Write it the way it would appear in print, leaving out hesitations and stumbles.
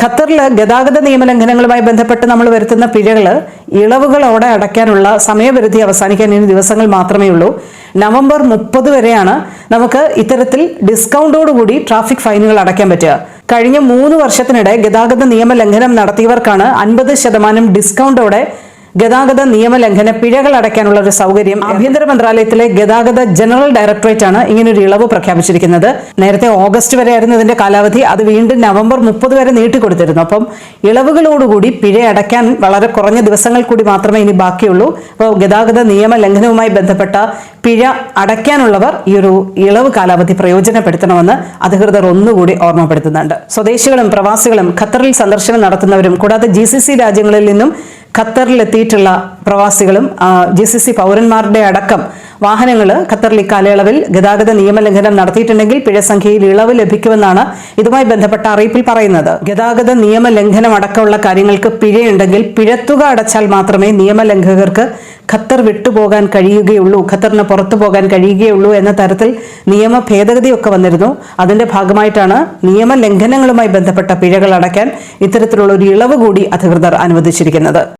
ഖത്തറിൽ ഗതാഗത നിയമലംഘനങ്ങളുമായി ബന്ധപ്പെട്ട് നമ്മൾ വരുത്തുന്ന പിഴകൾ ഇളവുകളോടെ അടയ്ക്കാനുള്ള സമയപരിധി അവസാനിക്കാൻ ഇനി ദിവസങ്ങൾ മാത്രമേ ഉള്ളൂ. നവംബർ 30 വരെയാണ് നമുക്ക് ഇത്തരത്തിൽ ഡിസ്കൗണ്ടോടുകൂടി ട്രാഫിക് ഫൈനുകൾ അടയ്ക്കാൻ പറ്റുക. കഴിഞ്ഞ 3 വർഷത്തിനിടെ ഗതാഗത നിയമലംഘനം നടത്തിയവർക്കാണ് 50% ഡിസ്കൗണ്ടോടെ ഗതാഗത നിയമലംഘന പിഴകൾ അടയ്ക്കാനുള്ള ഒരു സൗകര്യം ആഭ്യന്തര മന്ത്രാലയത്തിലെ ഗതാഗത ജനറൽ ഡയറക്ടറേറ്റ് ആണ് ഇങ്ങനൊരു ഇളവ് പ്രഖ്യാപിച്ചിരിക്കുന്നത്. നേരത്തെ ഓഗസ്റ്റ് വരെ ആയിരുന്നു ഇതിന്റെ കാലാവധി, അത് വീണ്ടും നവംബർ 30 വരെ നീട്ടിക്കൊടുത്തിരുന്നു. അപ്പം ഇളവുകളോടുകൂടി പിഴ അടയ്ക്കാൻ വളരെ കുറഞ്ഞ ദിവസങ്ങൾ കൂടി മാത്രമേ ഇനി ബാക്കിയുള്ളൂ. അപ്പോൾ ഗതാഗത നിയമലംഘനവുമായി ബന്ധപ്പെട്ട പിഴ അടയ്ക്കാനുള്ളവർ ഈ ഒരു ഇളവ് കാലാവധി പ്രയോജനപ്പെടുത്തണമെന്ന് അധികൃതർ ഒന്നുകൂടി ഓർമ്മപ്പെടുത്തുന്നുണ്ട്. സ്വദേശികളും പ്രവാസികളും ഖത്തറിൽ സന്ദർശനം നടത്തുന്നവരും കൂടാതെ GCC രാജ്യങ്ങളിൽ നിന്നും ഖത്തറിലെത്തിയിട്ടുള്ള പ്രവാസികളും GCC പൗരന്മാരുടെ അടക്കം വാഹനങ്ങൾ ഖത്തറിൽ ഇക്കാലയളവിൽ ഗതാഗത നിയമലംഘനം നടത്തിയിട്ടുണ്ടെങ്കിൽ പിഴ സംഖ്യയിൽ ഇളവ് ലഭിക്കുമെന്നാണ് ഇതുമായി ബന്ധപ്പെട്ട അറിയിപ്പിൽ പറയുന്നത്. ഗതാഗത നിയമലംഘനം അടക്കമുള്ള കാര്യങ്ങൾക്ക് പിഴയുണ്ടെങ്കിൽ പിഴത്തുക അടച്ചാൽ മാത്രമേ നിയമലംഘകർക്ക് ഖത്തർ വിട്ടുപോകാൻ കഴിയുകയുള്ളൂ, ഖത്തറിന് പുറത്തു പോകാൻ കഴിയുകയുള്ളൂ എന്ന തരത്തിൽ നിയമ ഭേദഗതിയൊക്കെ വന്നിരുന്നു. അതിന്റെ ഭാഗമായിട്ടാണ് നിയമലംഘനങ്ങളുമായി ബന്ധപ്പെട്ട പിഴകൾ അടയ്ക്കാൻ ഇത്തരത്തിലുള്ള ഒരു ഇളവ് കൂടി അധികൃതർ അനുവദിച്ചിരിക്കുന്നത്.